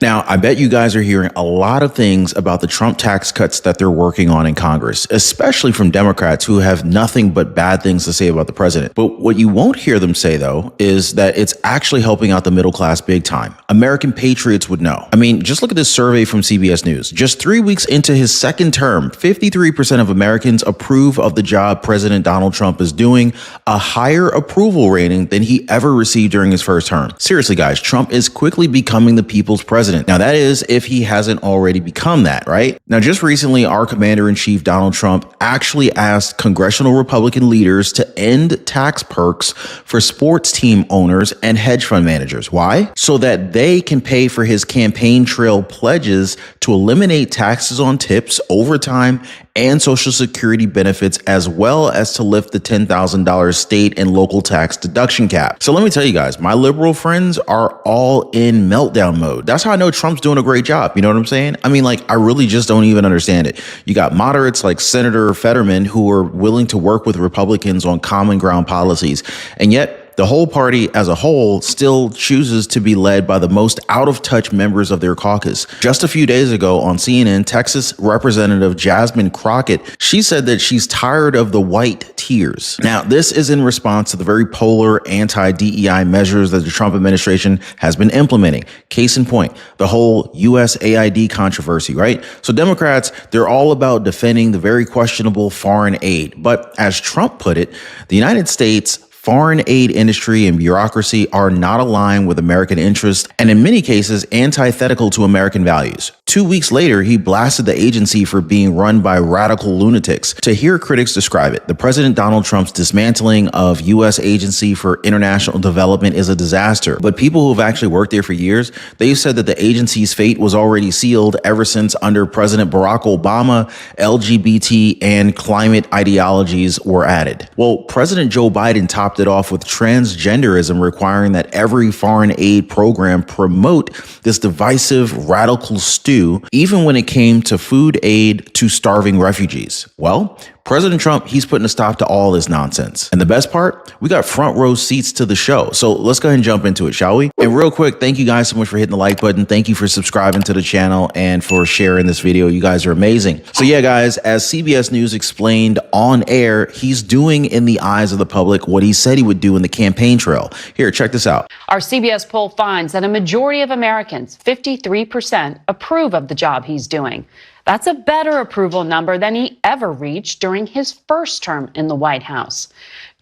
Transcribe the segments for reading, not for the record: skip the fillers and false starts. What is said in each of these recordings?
Now, I bet you guys are hearing a lot of things about the Trump tax cuts that they're working on in Congress, especially from Democrats who have nothing but bad things to say about the president. But what you won't hear them say, though, is that it's actually helping out the middle class big time. American patriots would know. I mean, just look at this survey from CBS News. Just 3 weeks into his second term, 53% of Americans approve of the job President Donald Trump is doing, a higher approval rating than he ever received during his first term. Seriously, guys, Trump is quickly becoming the people's president. Now, that is if he hasn't already become that, right? Now, just recently, our commander-in-chief, Donald Trump, actually asked congressional Republican leaders to end tax perks for sports team owners and hedge fund managers. Why? So that they can pay for his campaign trail pledges to eliminate taxes on tips, overtime, and Social Security benefits, as well as to lift the $10,000 state and local tax deduction cap. So let me tell you guys, my liberal friends are all in meltdown mode. That's how I know Trump's doing a great job. You know what I'm saying? I mean, like, I really just don't even understand it. You got moderates like Senator Fetterman who are willing to work with Republicans on common ground policies, and yet the whole party as a whole still chooses to be led by the most out-of-touch members of their caucus. Just a few days ago on CNN, Texas Representative Jasmine Crockett, she said that she's tired of the white tears. Now, this is in response to the very polar anti-DEI measures that the Trump administration has been implementing. Case in point, the whole USAID controversy, right? So Democrats, they're all about defending the very questionable foreign aid. But as Trump put it, the United States foreign aid industry and bureaucracy are not aligned with American interests and in many cases antithetical to American values. 2 weeks later, he blasted the agency for being run by radical lunatics. To hear critics describe it, the President Donald Trump's dismantling of U.S. Agency for International Development is a disaster. But people who have actually worked there for years, they've said that the agency's fate was already sealed ever since under President Barack Obama, LGBT and climate ideologies were added. Well, President Joe Biden topped it off with transgenderism, requiring that every foreign aid program promote this divisive radical stew, even when it came to food aid to starving refugees. Well, President Trump, he's putting a stop to all this nonsense. And the best part, we got front row seats to the show. So let's go ahead and jump into it, shall we? And real quick, thank you guys so much for hitting the like button. Thank you for subscribing to the channel and for sharing this video. You guys are amazing. So yeah, guys, as CBS News explained on air, he's doing in the eyes of the public what he said he would do in the campaign trail. Here, check this out. Our CBS poll finds that a majority of Americans, 53%, approve of the job he's doing. That's a better approval number than he ever reached during his first term in the White House.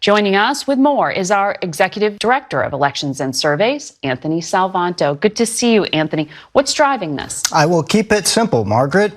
Joining us with more is our Executive Director of Elections and Surveys, Anthony Salvanto. Good to see you, Anthony. What's driving this? I will keep it simple, Margaret.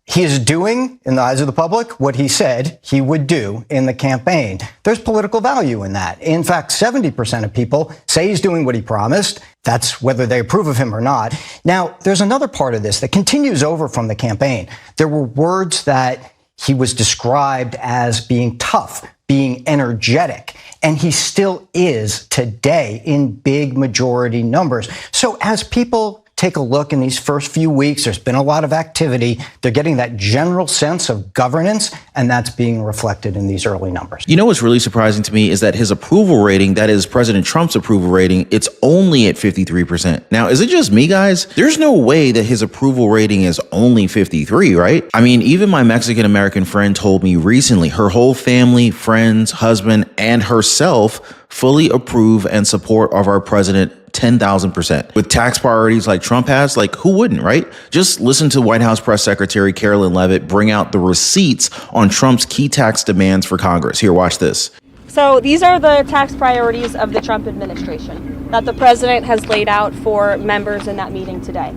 He is doing, in the eyes of the public, what he said he would do in the campaign. There's political value in that. In fact, 70% of people say he's doing what he promised. That's whether they approve of him or not. Now, there's another part of this that continues over from the campaign. There were words that he was described as being tough, being energetic, and he still is today in big majority numbers. So as people take a look in these first few weeks, there's been a lot of activity. They're getting that general sense of governance, and that's being reflected in these early numbers. You know what's really surprising to me is that his approval rating, that is President Trump's approval rating, it's only at 53%. Now, is it just me, guys? There's no way that his approval rating is only 53, right? I mean, even my Mexican-American friend told me recently her whole family, friends, husband, and herself fully approve and support of our president 10,000%. With tax priorities like Trump has, like who wouldn't, right? Just listen to White House Press Secretary Carolyn Leavitt bring out the receipts on Trump's key tax demands for Congress. Here, watch this. So these are the tax priorities of the Trump administration that the president has laid out for members in that meeting today.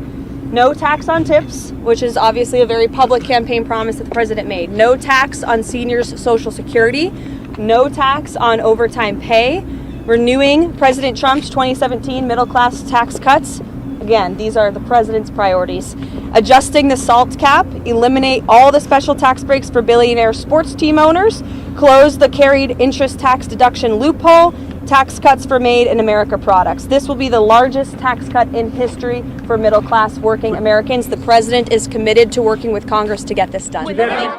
No tax on tips, which is obviously a very public campaign promise that the president made. No tax on seniors' Social Security. No tax on overtime pay. Renewing President Trump's 2017 middle-class tax cuts. Again, these are the president's priorities. Adjusting the SALT cap, eliminate all the special tax breaks for billionaire sports team owners, close the carried interest tax deduction loophole, tax cuts for Made in America products. This will be the largest tax cut in history for middle-class working Americans. The president is committed to working with Congress to get this done.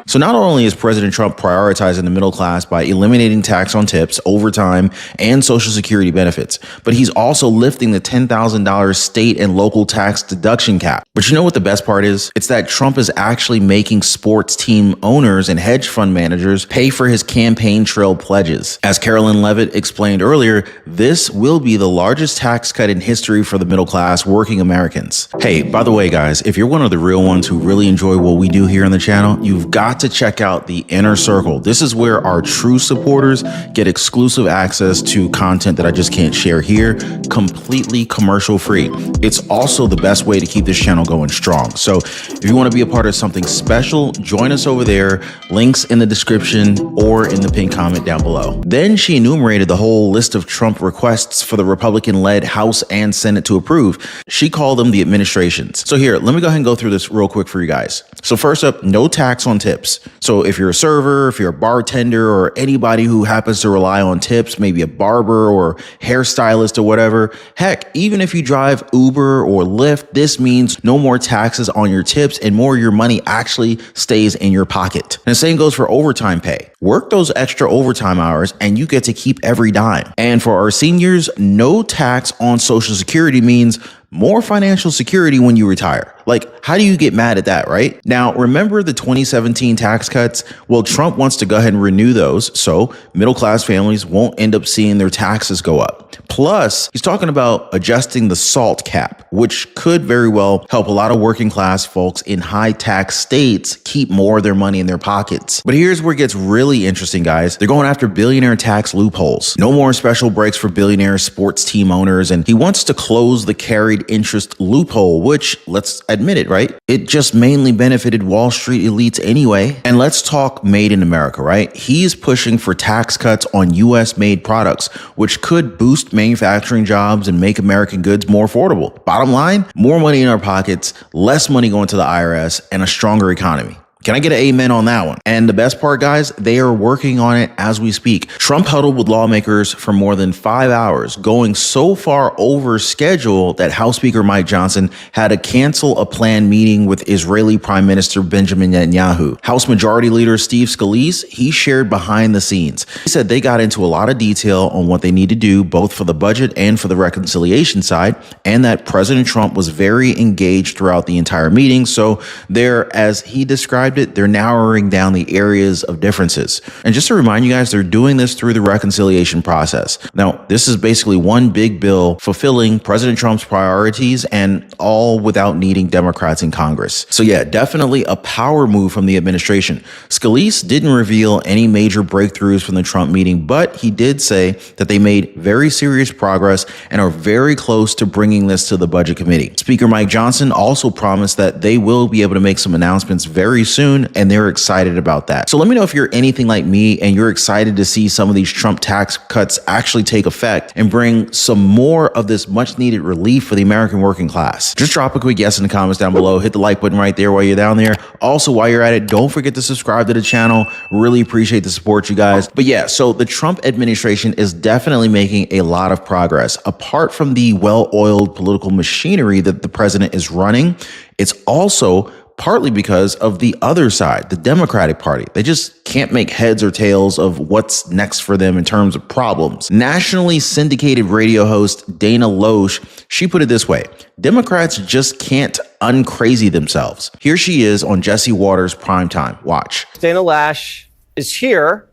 So not only is President Trump prioritizing the middle class by eliminating tax on tips, overtime, and Social Security benefits, but he's also lifting the $10,000 state and local tax deduction cap. But you know what the best part is? It's that Trump is actually making sports team owners and hedge fund managers pay for his campaign trail pledges. As Carolyn Levitt explained earlier, this will be the largest tax cut in history for the middle class working Americans. Hey, by the way, guys, if you're one of the real ones who really enjoy what we do here on the channel, you've got to check out the Inner Circle. This is where our true supporters get exclusive access to content that I just can't share here, completely commercial free. It's also the best way to keep this channel going strong. So if you want to be a part of something special, join us over there. Links in the description or in the pinned comment down below. Then she enumerated the whole list of Trump requests for the Republican-led House and Senate to approve. She called them the administrations. So here, let me go ahead and go through this real quick for you guys. So first up, no tax on tips. So if you're a server, if you're a bartender, or anybody who happens to rely on tips, maybe a barber or hairstylist or whatever, heck, even if you drive Uber or Lyft, this means no more taxes on your tips and more of your money actually stays in your pocket. And the same goes for overtime pay. Work those extra overtime hours and you get to keep every dime. And for our seniors, no tax on Social Security means more financial security when you retire. Like, how do you get mad at that, right? Now, remember the 2017 tax cuts? Well, Trump wants to go ahead and renew those, so middle-class families won't end up seeing their taxes go up. Plus, he's talking about adjusting the SALT cap, which could very well help a lot of working-class folks in high-tax states keep more of their money in their pockets. But here's where it gets really interesting, guys. They're going after billionaire tax loopholes. No more special breaks for billionaire sports team owners, and he wants to close the carried interest loophole, which, let's admit it, right? It just mainly benefited Wall Street elites anyway. And let's talk made in America, right? He's pushing for tax cuts on US made products, which could boost manufacturing jobs and make American goods more affordable. Bottom line, more money in our pockets, less money going to the IRS, and a stronger economy. Can I get an amen on that one? And the best part, guys, they are working on it as we speak. Trump huddled with lawmakers for more than 5 hours, going so far over schedule that House Speaker Mike Johnson had to cancel a planned meeting with Israeli Prime Minister Benjamin Netanyahu. House Majority Leader Steve Scalise, he shared behind the scenes. He said they got into a lot of detail on what they need to do, both for the budget and for the reconciliation side, and that President Trump was very engaged throughout the entire meeting. So they're, as he described it, they're narrowing down the areas of differences. And just to remind you guys, they're doing this through the reconciliation process. Now, this is basically one big bill fulfilling President Trump's priorities and all without needing Democrats in Congress. So yeah, definitely a power move from the administration. Scalise didn't reveal any major breakthroughs from the Trump meeting, but he did say that they made very serious progress and are very close to bringing this to the Budget Committee. Speaker Mike Johnson also promised that they will be able to make some announcements very soon, and they're excited about that. So let me know if you're anything like me and you're excited to see some of these Trump tax cuts actually take effect and bring some more of this much needed relief for the American working class. Just drop a quick yes in the comments down below. Hit the like button right there while you're down there. Also, while you're at it, don't forget to subscribe to the channel. Really appreciate the support, you guys. But yeah, so the Trump administration is definitely making a lot of progress. Apart from the well-oiled political machinery that the president is running, it's also partly because of the other side, the Democratic Party. They just can't make heads or tails of what's next for them in terms of problems. Nationally syndicated radio host Dana Loesch, she put it this way: Democrats just can't uncrazy themselves. Here she is on Jesse Waters' Primetime. Watch. Dana Loesch is here.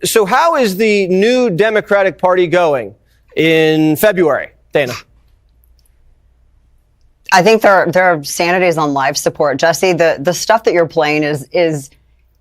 So how is the new Democratic Party going in February, Dana? I think their sanity is on life support. Jesse, the stuff that you're playing is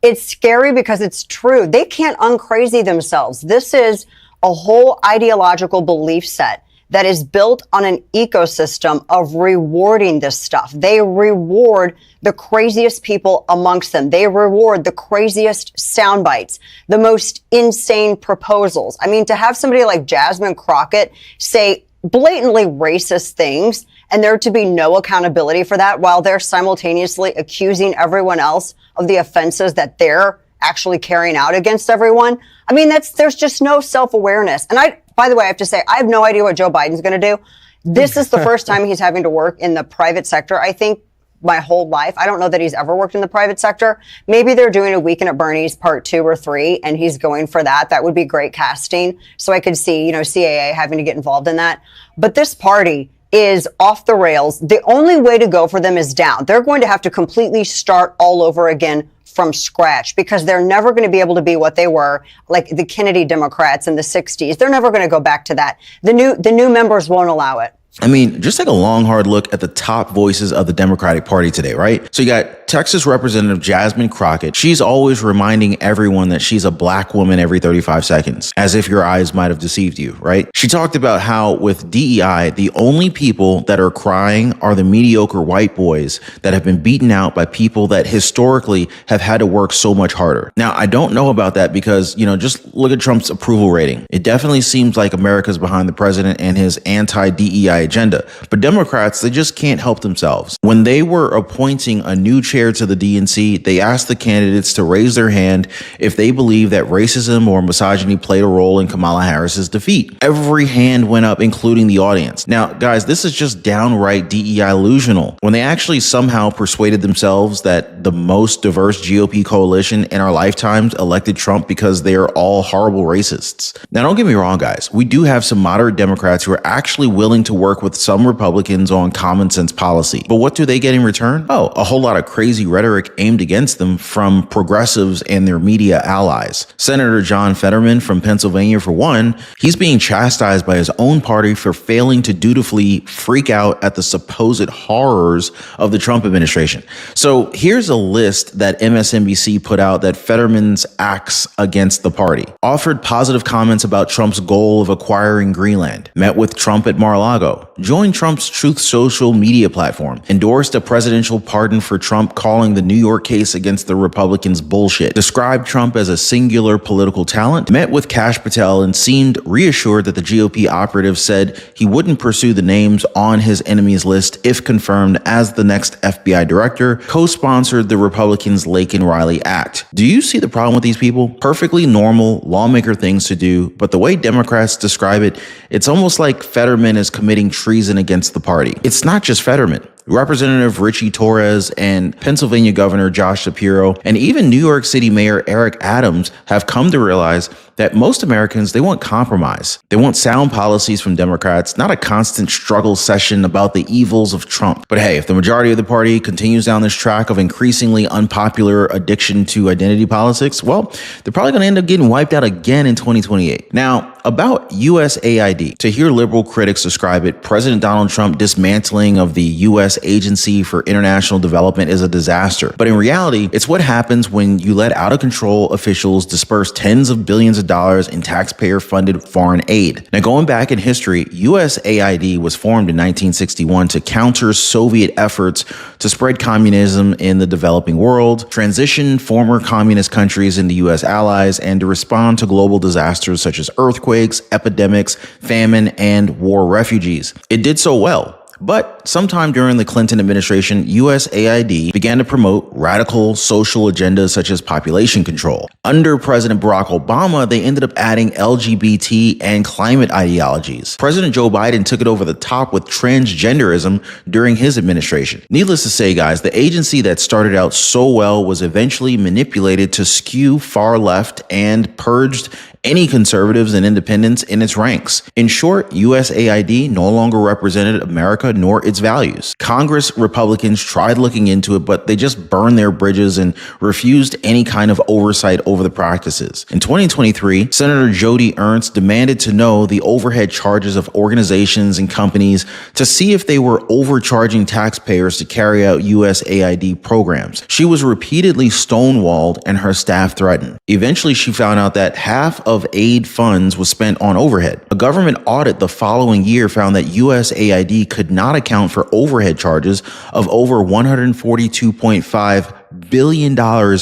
it's scary because it's true. They can't uncrazy themselves. This is a whole ideological belief set that is built on an ecosystem of rewarding this stuff. They reward the craziest people amongst them. They reward the craziest sound bites, the most insane proposals. I mean, to have somebody like Jasmine Crockett say blatantly racist things and there to be no accountability for that while they're simultaneously accusing everyone else of the offenses that they're actually carrying out against everyone. I mean, there's just no self-awareness. And By the way, I have to say, I have no idea what Joe Biden's going to do. This is the first time he's having to work in the private sector, I think, my whole life. I don't know that he's ever worked in the private sector. Maybe they're doing a Weekend at Bernie's part 2 or 3, and he's going for that. That would be great casting. So I could see, CAA having to get involved in that. But this party is off the rails. The only way to go for them is down. They're going to have to completely start all over again from scratch, because they're never going to be able to be what they were, like the Kennedy Democrats in the 60s. They're never going to go back to that. The new members won't allow it. I mean, just take a long, hard look at the top voices of the Democratic Party today, right? So you got Texas Representative Jasmine Crockett. She's always reminding everyone that she's a black woman every 35 seconds, as if your eyes might have deceived you, right? She talked about how with DEI, the only people that are crying are the mediocre white boys that have been beaten out by people that historically have had to work so much harder. Now, I don't know about that because, just look at Trump's approval rating. It definitely seems like America's behind the president and his anti-DEI agenda. But Democrats, they just can't help themselves. When they were appointing a new chair to the DNC, they asked the candidates to raise their hand if they believe that racism or misogyny played a role in Kamala Harris's defeat. Every hand went up, including the audience. Now, guys, this is just downright DEI illusional. When they actually somehow persuaded themselves that the most diverse GOP coalition in our lifetimes elected Trump because they are all horrible racists. Now, don't get me wrong, guys. We do have some moderate Democrats who are actually willing to work with some Republicans on common sense policy. But what do they get in return? Oh, a whole lot of crazy rhetoric aimed against them from progressives and their media allies. Senator John Fetterman from Pennsylvania, for one, he's being chastised by his own party for failing to dutifully freak out at the supposed horrors of the Trump administration. So here's a list that MSNBC put out that Fetterman's acts against the party. Offered positive comments about Trump's goal of acquiring Greenland. Met with Trump at Mar-a-Lago. Joined Trump's Truth Social media platform. Endorsed a presidential pardon for Trump, calling the New York case against the Republicans bullshit. Described Trump as a singular political talent. Met with Kash Patel and seemed reassured that the GOP operative said he wouldn't pursue the names on his enemies list if confirmed as the next FBI director. Co-sponsored the Republicans' Laken Riley Act. Do you see the problem with these people? Perfectly normal lawmaker things to do, but the way Democrats describe it, it's almost like Fetterman is committing treason against the party. It's not just Fetterman. Representative Richie Torres and Pennsylvania Governor Josh Shapiro and even New York City Mayor Eric Adams have come to realize that most Americans, they want compromise. They want sound policies from Democrats, not a constant struggle session about the evils of Trump. But hey, if the majority of the party continues down this track of increasingly unpopular addiction to identity politics, well, they're probably going to end up getting wiped out again in 2028. Now, about USAID. To hear liberal critics describe it, President Donald Trump dismantling of the U.S. Agency for International Development is a disaster. But in reality, it's what happens when you let out-of-control officials disperse tens of billions of dollars in taxpayer-funded foreign aid. Now, going back in history, USAID was formed in 1961 to counter Soviet efforts to spread communism in the developing world, transition former communist countries into U.S. allies, and to respond to global disasters such as earthquakes, epidemics, famine, and war refugees. It did so well. But sometime during the Clinton administration, USAID began to promote radical social agendas such as population control. Under President Barack Obama, they ended up adding LGBT and climate ideologies. President Joe Biden took it over the top with transgenderism during his administration. Needless to say, guys, the agency that started out so well was eventually manipulated to skew far left and purged any conservatives and independents in its ranks. In short, USAID no longer represented America nor its values. Congress Republicans tried looking into it, but they just burned their bridges and refused any kind of oversight over the practices. In 2023, Senator Jody Ernst demanded to know the overhead charges of organizations and companies to see if they were overcharging taxpayers to carry out USAID programs. She was repeatedly stonewalled and her staff threatened. Eventually, she found out that half of aid funds was spent on overhead. A government audit the following year found that USAID could not account for overhead charges of over $142.5 billion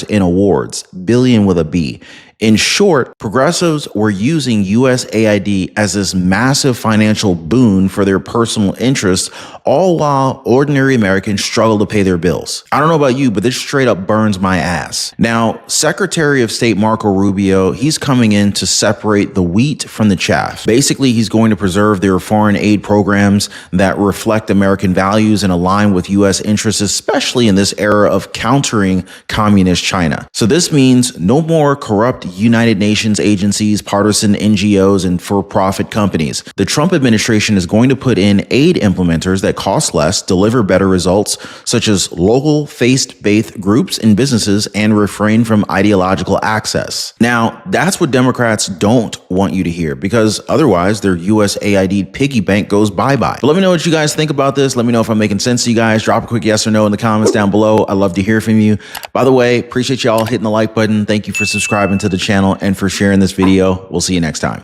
in awards, billion with a B, In short, progressives were using USAID as this massive financial boon for their personal interests, all while ordinary Americans struggle to pay their bills. I don't know about you, but this straight up burns my ass. Now, Secretary of State Marco Rubio, he's coming in to separate the wheat from the chaff. Basically, he's going to preserve their foreign aid programs that reflect American values and align with U.S. interests, especially in this era of countering communist China. So this means no more corrupt United Nations agencies, partisan NGOs, and for-profit companies. The Trump administration is going to put in aid implementers that cost less, deliver better results, such as local faith-based groups and businesses, and refrain from ideological access. Now, that's what Democrats don't want you to hear, because otherwise their USAID piggy bank goes bye-bye. But let me know what you guys think about this. Let me know if I'm making sense to you guys. Drop a quick yes or no in the comments down below. I'd love to hear from you. By the way, appreciate y'all hitting the like button. Thank you for subscribing to the channel and for sharing this video. We'll see you next time.